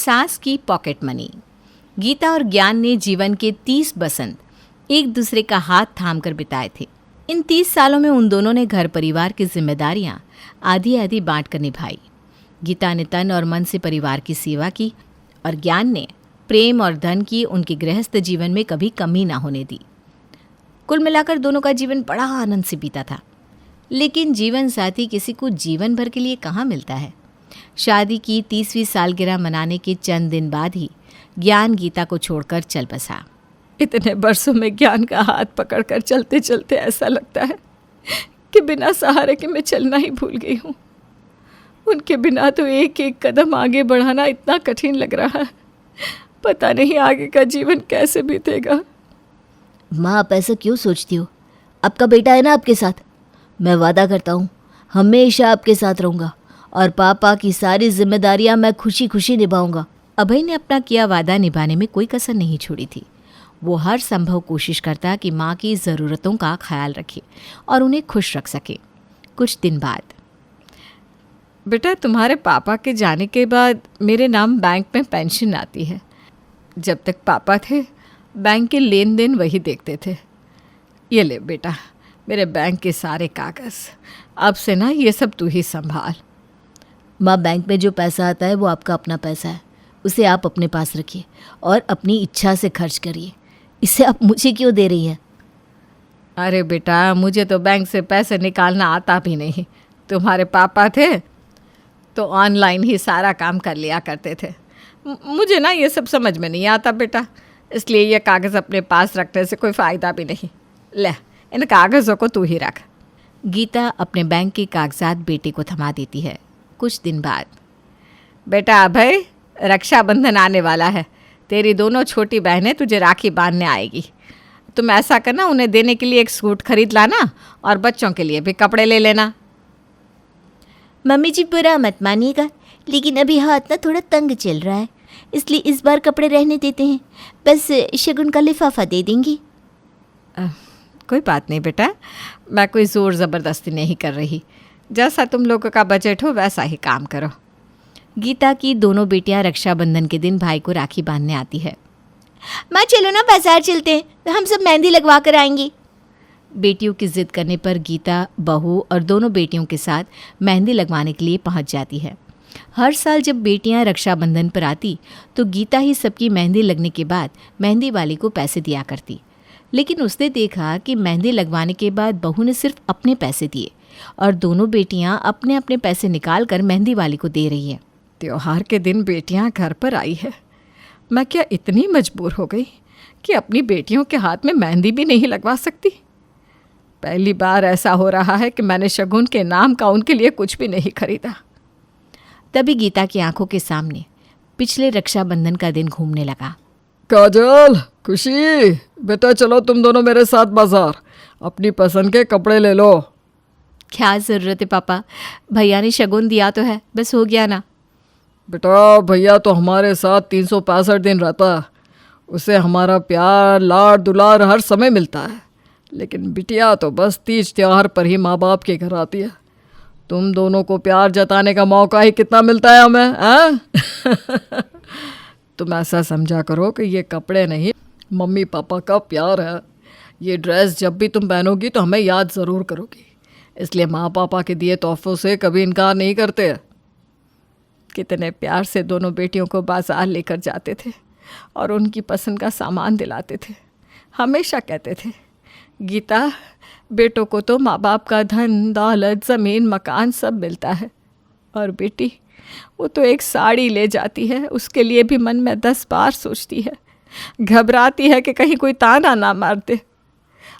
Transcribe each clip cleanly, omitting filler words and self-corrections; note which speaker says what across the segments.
Speaker 1: सास की pocket money. Gita और ज्ञान ने जीवन के 30 बसंत एक दूसरे का हाथ थाम कर बिताए थे। इन 30 सालों में उन दोनों ने घर परिवार की जिम्मेदारियां आधी आधी बांट कर निभाई। गीता ने तन और मन से परिवार की सेवा की और ज्ञान ने प्रेम और धन की उनके गृहस्थ जीवन में कभी कमी ना होने दी। कुल मिलाकर दोनों का जीवन बड़ा आनंद से बीता था। लेकिन जीवन साथी किसी को जीवन भर के लिए कहाँ मिलता है। शादी की 30वीं सालगिरह मनाने के चंद दिन बाद ही ज्ञान गीता को छोड़कर चल बसा। इतने बरसों में ज्ञान का हाथ पकड़कर चलते चलते ऐसा लगता है कि बिना सहारे के मैं चलना ही भूल गई हूँ। उनके बिना तो एक एक कदम आगे बढ़ाना इतना कठिन लग रहा है। पता नहीं आगे का जीवन कैसे बीतेगा।
Speaker 2: माँ, आप ऐसा क्यों सोचती हो? आपका बेटा है ना आपके साथ। मैं वादा करता हूँ हमेशा आपके साथ रहूँगा और पापा की सारी जिम्मेदारियाँ मैं खुशी खुशी निभाऊंगा।
Speaker 1: अभय ने अपना किया वादा निभाने में कोई कसर नहीं छोड़ी थी। वो हर संभव कोशिश करता कि माँ की ज़रूरतों का ख्याल रखे और उन्हें खुश रख सके। कुछ दिन बाद, बेटा, तुम्हारे पापा के जाने के बाद मेरे नाम बैंक में पेंशन आती है। जब तक पापा थे बैंक के लेन देन वही देखते थे। ये ले बेटा, मेरे बैंक के सारे कागज़। अब से ना ये सब तू ही संभाल।
Speaker 2: माँ, बैंक में जो पैसा आता है वो आपका अपना पैसा है। उसे आप अपने पास रखिए और अपनी इच्छा से खर्च करिए। इसे आप मुझे क्यों दे रही हैं?
Speaker 1: अरे बेटा, मुझे तो बैंक से पैसे निकालना आता भी नहीं। तुम्हारे पापा थे तो ऑनलाइन ही सारा काम कर लिया करते थे। मुझे ना ये सब समझ में नहीं आता बेटा, इसलिए ये कागज़ अपने पास रखने से कोई फ़ायदा भी नहीं। ले, इन कागज़ों को तू ही रख। गीता अपने बैंक के कागजात बेटे को थमा देती है। कुछ दिन बाद, बेटा अभय, रक्षाबंधन आने वाला है। तेरी दोनों छोटी बहनें तुझे राखी बांधने आएगी। तुम ऐसा करना, उन्हें देने के लिए एक सूट खरीद लाना और बच्चों के लिए भी कपड़े ले लेना।
Speaker 2: मम्मी जी, बुरा मत मानिएगा, लेकिन अभी हाथ ना थोड़ा तंग चल रहा है, इसलिए इस बार कपड़े रहने देते हैं। बस शगुन का लिफाफा दे देंगी।
Speaker 1: कोई बात नहीं बेटा, मैं कोई ज़ोर ज़बरदस्ती नहीं कर रही। जैसा तुम लोगों का बजट हो वैसा ही काम करो। गीता की दोनों बेटियां रक्षाबंधन के दिन भाई को राखी बांधने आती है।
Speaker 2: माँ, चलो ना बाजार चलते हैं, हम सब मेहंदी लगवा कर आएंगी।
Speaker 1: बेटियों की जिद करने पर गीता बहू और दोनों बेटियों के साथ मेहंदी लगवाने के लिए पहुंच जाती है। हर साल जब बेटियां रक्षाबंधन पर आती तो गीता ही सबकी मेहंदी लगने के बाद मेहंदी वाली को पैसे दिया करती। लेकिन उसने देखा कि मेहंदी लगवाने के बाद बहू ने सिर्फ अपने पैसे दिए और दोनों बेटियां अपने अपने पैसे निकाल कर मेहंदी वाली को दे रही हैं। त्योहार के दिन बेटियां घर पर आई है। मैं क्या इतनी मजबूर हो गई कि अपनी बेटियों के हाथ में मेहंदी भी नहीं लगवा सकती? पहली बार ऐसा हो रहा है कि मैंने शगुन के नाम का उनके लिए कुछ भी नहीं खरीदा। तभी गीता की आंखों के सामने पिछले रक्षाबंधन का दिन घूमने लगा।
Speaker 3: काजल, खुशी, बेटा चलो तुम दोनों मेरे साथ बाजार, अपनी पसंद के कपड़े ले लो।
Speaker 1: क्या ज़रूरत है पापा, भैया ने शगुन दिया तो है, बस हो गया ना।
Speaker 3: बेटा, भैया तो हमारे साथ 365 दिन रहता है। उसे हमारा प्यार, लाड दुलार हर समय मिलता है। लेकिन बिटिया तो बस तीज त्योहार पर ही माँ बाप के घर आती है। तुम दोनों को प्यार जताने का मौका ही कितना मिलता है हमें। तुम ऐसा समझा करो कि ये कपड़े नहीं, मम्मी पापा का प्यार है। ये ड्रेस जब भी तुम पहनोगी तो हमें याद ज़रूर करोगी, इसलिए माँ पापा के दिए तोहफों से कभी इनकार नहीं करते।
Speaker 1: कितने प्यार से दोनों बेटियों को बाजार लेकर जाते थे और उनकी पसंद का सामान दिलाते थे। हमेशा कहते थे, गीता, बेटों को तो माँ बाप का धन दौलत ज़मीन मकान सब मिलता है, और बेटी वो तो एक साड़ी ले जाती है, उसके लिए भी मन में 10 बार सोचती है, घबराती है कि कहीं कोई ताना ना मार दे।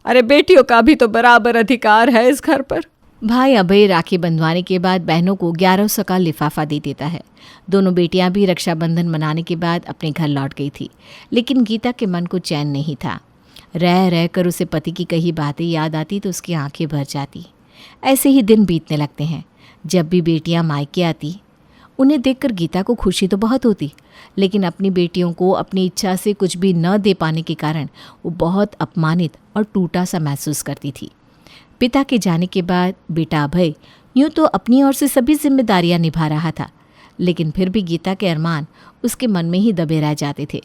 Speaker 1: अरे बेटियों का भी तो बराबर अधिकार है इस घर पर। भाई अभय राखी बंधवाने के बाद बहनों को 1100 का लिफाफा दे देता है। दोनों बेटियां भी रक्षाबंधन मनाने के बाद अपने घर लौट गई थी, लेकिन गीता के मन को चैन नहीं था। रह रह कर उसे पति की कही बातें याद आती तो उसकी आंखें भर जाती। ऐसे ही दिन बीतने लगते हैं। जब भी बेटियां मायके आती, उन्हें देखकर गीता को खुशी तो बहुत होती, लेकिन अपनी बेटियों को अपनी इच्छा से कुछ भी न दे पाने के कारण वो बहुत अपमानित और टूटा सा महसूस करती थी। पिता के जाने के बाद बेटा अभय यूँ तो अपनी ओर से सभी जिम्मेदारियां निभा रहा था,
Speaker 2: लेकिन फिर भी गीता के अरमान उसके मन में ही दबे रह जाते थे,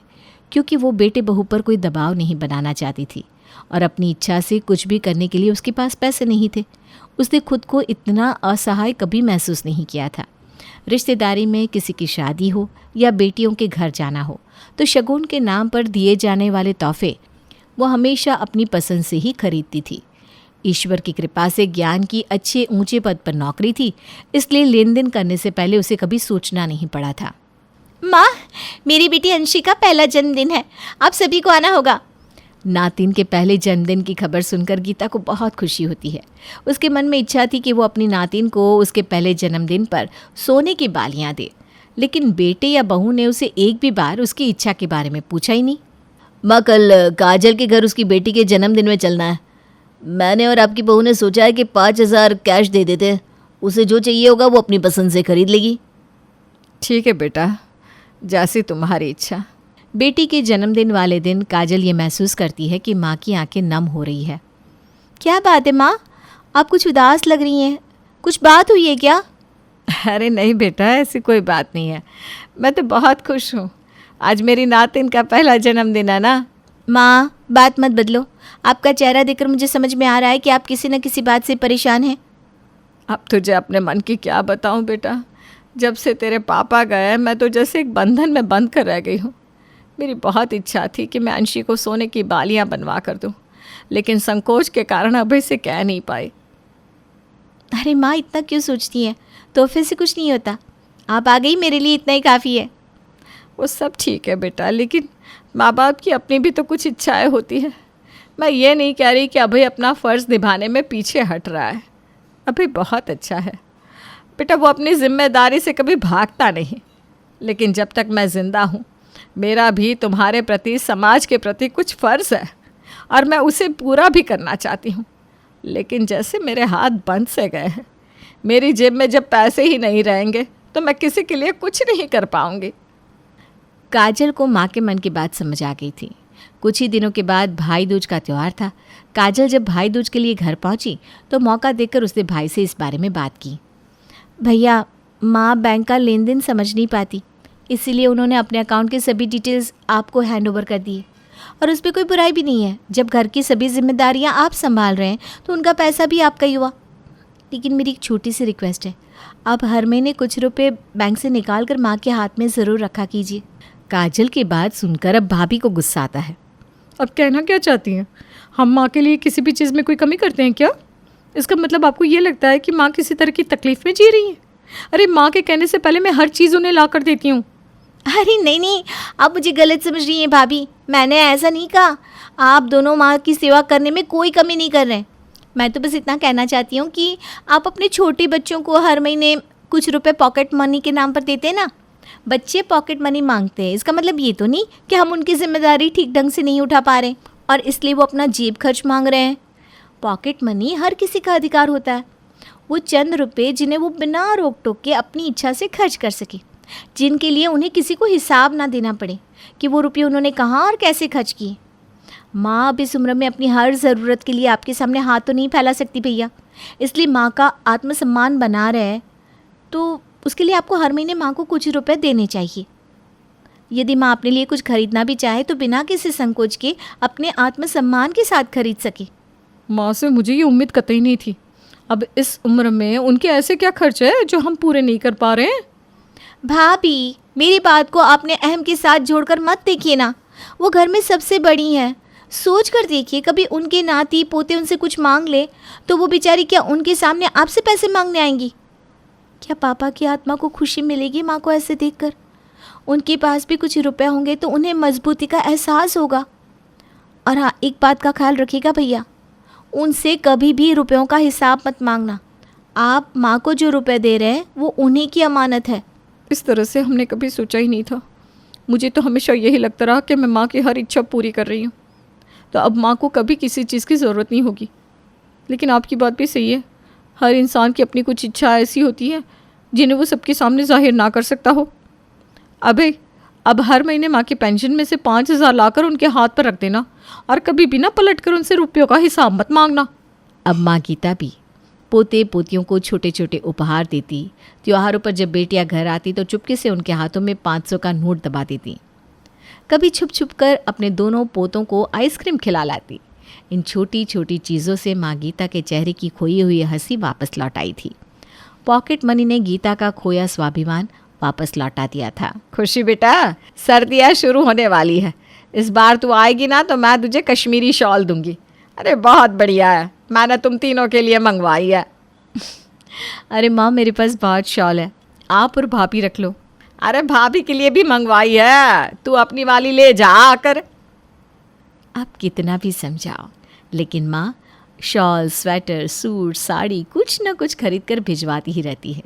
Speaker 2: क्योंकि वो बेटे बहू पर कोई दबाव नहीं बनाना चाहती थी और अपनी इच्छा से कुछ भी करने के लिए उसके पास पैसे नहीं थे। उसने खुद को इतना असहाय कभी महसूस नहीं किया था। रिश्तेदारी में किसी की शादी हो या बेटियों के घर जाना हो तो शगुन के नाम पर दिए जाने वाले तोहफे वो हमेशा अपनी पसंद से ही खरीदती थी। ईश्वर की कृपा से ज्ञान की अच्छे ऊंचे पद पर नौकरी थी, इसलिए लेन देन करने से पहले उसे कभी सोचना नहीं पड़ा था।
Speaker 4: माँ, मेरी बेटी अंशी का पहला जन्मदिन है, आप सभी को आना होगा।
Speaker 2: नातिन के पहले जन्मदिन की खबर सुनकर गीता को बहुत खुशी होती है। उसके मन में इच्छा थी कि वो अपनी नातिन को उसके पहले जन्मदिन पर सोने की बालियां दे, लेकिन बेटे या बहू ने उसे एक भी बार उसकी इच्छा के बारे में पूछा ही नहीं।
Speaker 4: माँ, कल काजल के घर उसकी बेटी के जन्मदिन में चलना है। मैंने और आपकी बहू ने सोचा है कि 5,000 कैश दे देते, उसे जो चाहिए होगा वो अपनी पसंद से खरीद लेगी।
Speaker 1: ठीक है बेटा, जैसी तुम्हारी इच्छा।
Speaker 2: बेटी के जन्मदिन वाले दिन काजल ये महसूस करती है कि माँ की आंखें नम हो रही है।
Speaker 4: क्या बात है माँ, आप कुछ उदास लग रही हैं, कुछ बात हुई है क्या?
Speaker 1: अरे नहीं बेटा, ऐसी कोई बात नहीं है, मैं तो बहुत खुश हूँ। आज मेरी नातिन का पहला जन्मदिन है ना।
Speaker 4: माँ, बात मत बदलो, आपका चेहरा देखकर मुझे समझ में आ रहा है कि आप किसी न किसी बात से परेशान हैं।
Speaker 1: अब तुझे अपने मन की क्या बताऊँ बेटा, जब से तेरे पापा गए मैं तो जैसे एक बंधन में बंद कर रह गई हूँ। मेरी बहुत इच्छा थी कि मैं अंशी को सोने की बालियाँ बनवा कर दूँ, लेकिन संकोच के कारण अभी से कह नहीं पाई।
Speaker 4: अरे माँ, इतना क्यों सोचती हैं, तोहफे से कुछ नहीं होता, आप आ गई मेरे लिए इतना ही काफ़ी है।
Speaker 1: वो सब ठीक है बेटा, लेकिन माँ बाप की अपनी भी तो कुछ इच्छाएं होती है। मैं ये नहीं कह रही कि अभी अपना फ़र्ज़ निभाने में पीछे हट रहा है, अभी बहुत अच्छा है बेटा, वो अपनी जिम्मेदारी से कभी भागता नहीं। लेकिन जब तक मैं ज़िंदा हूँ मेरा भी तुम्हारे प्रति, समाज के प्रति कुछ फ़र्ज़ है और मैं उसे पूरा भी करना चाहती हूँ। लेकिन जैसे मेरे हाथ बंद से गए हैं, मेरी जेब में जब पैसे ही नहीं रहेंगे तो मैं किसी के लिए कुछ नहीं कर पाऊँगी।
Speaker 2: काजल को माँ के मन की बात समझ आ गई थी। कुछ ही दिनों के बाद भाई दूज का त्यौहार था। काजल जब भाई दूज के लिए घर पहुँची तो मौका देखकर उसने भाई से इस बारे में बात की।
Speaker 4: भैया, माँ बैंक का लेन देन समझ नहीं पाती, इसीलिए उन्होंने अपने अकाउंट के सभी डिटेल्स आपको हैंड ओवर कर दिए, और उस पर कोई बुराई भी नहीं है। जब घर की सभी जिम्मेदारियां आप संभाल रहे हैं तो उनका पैसा भी आपका ही हुआ। लेकिन मेरी एक छोटी सी रिक्वेस्ट है, आप हर महीने कुछ रुपए बैंक से निकाल कर माँ के हाथ में ज़रूर रखा कीजिए।
Speaker 2: काजल की बात सुनकर अब भाभी को गुस्सा आता है।
Speaker 3: अब कहना क्या चाहती हैं, हम माँ के लिए किसी भी चीज़ में कोई कमी करते हैं क्या? इसका मतलब आपको ये लगता है कि माँ किसी तरह की तकलीफ़ में जी रही है? अरे माँ के कहने से पहले मैं हर चीज़ उन्हें ला कर देती हूँ।
Speaker 4: अरे नहीं, आप मुझे गलत समझ रही हैं भाभी, मैंने ऐसा नहीं कहा। आप दोनों माँ की सेवा करने में कोई कमी नहीं कर रहे हैं। मैं तो बस इतना कहना चाहती हूँ कि आप अपने छोटे बच्चों को हर महीने कुछ रुपए पॉकेट मनी के नाम पर देते हैं ना। बच्चे पॉकेट मनी मांगते हैं, इसका मतलब ये तो नहीं कि हम उनकी जिम्मेदारी ठीक ढंग से नहीं उठा पा रहे और इसलिए वो अपना जेब खर्च मांग रहे हैं। पॉकेट मनी हर किसी का अधिकार होता है, वो चंद रुपए जिन्हें वो बिना रोक टोक के अपनी इच्छा से खर्च कर सके, जिनके लिए उन्हें किसी को हिसाब ना देना पड़े कि वो रुपये उन्होंने कहाँ और कैसे खर्च किए। माँ अब इस उम्र में अपनी हर ज़रूरत के लिए आपके सामने हाथ तो नहीं फैला सकती भैया, इसलिए माँ का आत्मसम्मान बना रहे तो उसके लिए आपको हर महीने माँ को कुछ रुपए देने चाहिए। यदि माँ अपने लिए कुछ खरीदना भी चाहे तो बिना किसी संकोच के अपने आत्मसम्मान के साथ खरीद सके।
Speaker 3: माँ से मुझे ये उम्मीद कतई नहीं थी। अब इस उम्र में उनके ऐसे क्या खर्च है जो हम पूरे नहीं कर पा रहे हैं?
Speaker 4: भाभी, मेरी बात को आपने अहम के साथ जोड़कर मत देखिए ना, वो घर में सबसे बड़ी हैं। सोच कर देखिए, कभी उनके नाती पोते उनसे कुछ मांग ले तो वो बेचारी क्या उनके सामने आपसे पैसे मांगने आएंगी? क्या पापा की आत्मा को खुशी मिलेगी माँ को ऐसे देखकर? उनके पास भी कुछ रुपए होंगे तो उन्हें मजबूती का एहसास होगा। और हाँ, एक बात का ख्याल रखिएगा भैया, उनसे कभी भी रुपयों का हिसाब मत मांगना। आप माँ को जो रुपए दे रहे हैं वो उन्हीं की अमानत है।
Speaker 3: इस तरह से हमने कभी सोचा ही नहीं था। मुझे तो हमेशा यही लगता रहा कि मैं माँ की हर इच्छा पूरी कर रही हूँ, तो अब माँ को कभी किसी चीज़ की ज़रूरत नहीं होगी। लेकिन आपकी बात भी सही है, हर इंसान की अपनी कुछ इच्छा ऐसी होती है जिन्हें वो सबके सामने जाहिर ना कर सकता हो। अब हर महीने माँ की पेंशन में से 5,000 लाकर उनके हाथ पर रख देना और कभी बिना पलट कर उनसे रुपयों का हिसाब मत मांगना।
Speaker 2: अब माँ गीता भी
Speaker 4: पोते पोतियों को छोटे छोटे उपहार देती। त्योहारों पर जब बेटियां घर आती तो चुपके से उनके हाथों में 500 का नोट दबा देती। कभी छुप छुप कर अपने दोनों पोतों को आइसक्रीम खिला लाती। इन छोटी छोटी चीज़ों से माँ गीता के चेहरे की खोई हुई हंसी वापस लौट आई थी। पॉकेट मनी ने गीता का खोया स्वाभिमान वापस लौटा दिया था।
Speaker 1: खुशी बेटा, सर्दियाँ शुरू होने वाली है। इस बार तू आएगी ना तो मैं तुझे कश्मीरी शॉल दूंगी। अरे बहुत बढ़िया है, मैंने तुम तीनों के लिए मंगवाई है।
Speaker 4: अरे माँ, मेरे पास बहुत शॉल है, आप और भाभी रख लो।
Speaker 1: अरे भाभी के लिए भी मंगवाई है, तू अपनी वाली ले जा आकर।
Speaker 4: आप कितना भी समझाओ, लेकिन माँ शॉल, स्वेटर, सूट, साड़ी कुछ न कुछ खरीद कर भिजवाती ही रहती है।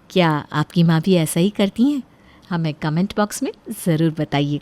Speaker 4: क्या आपकी माँ भी ऐसा ही करती हैं? हमें कमेंट बॉक्स में ज़रूर बताइएगा।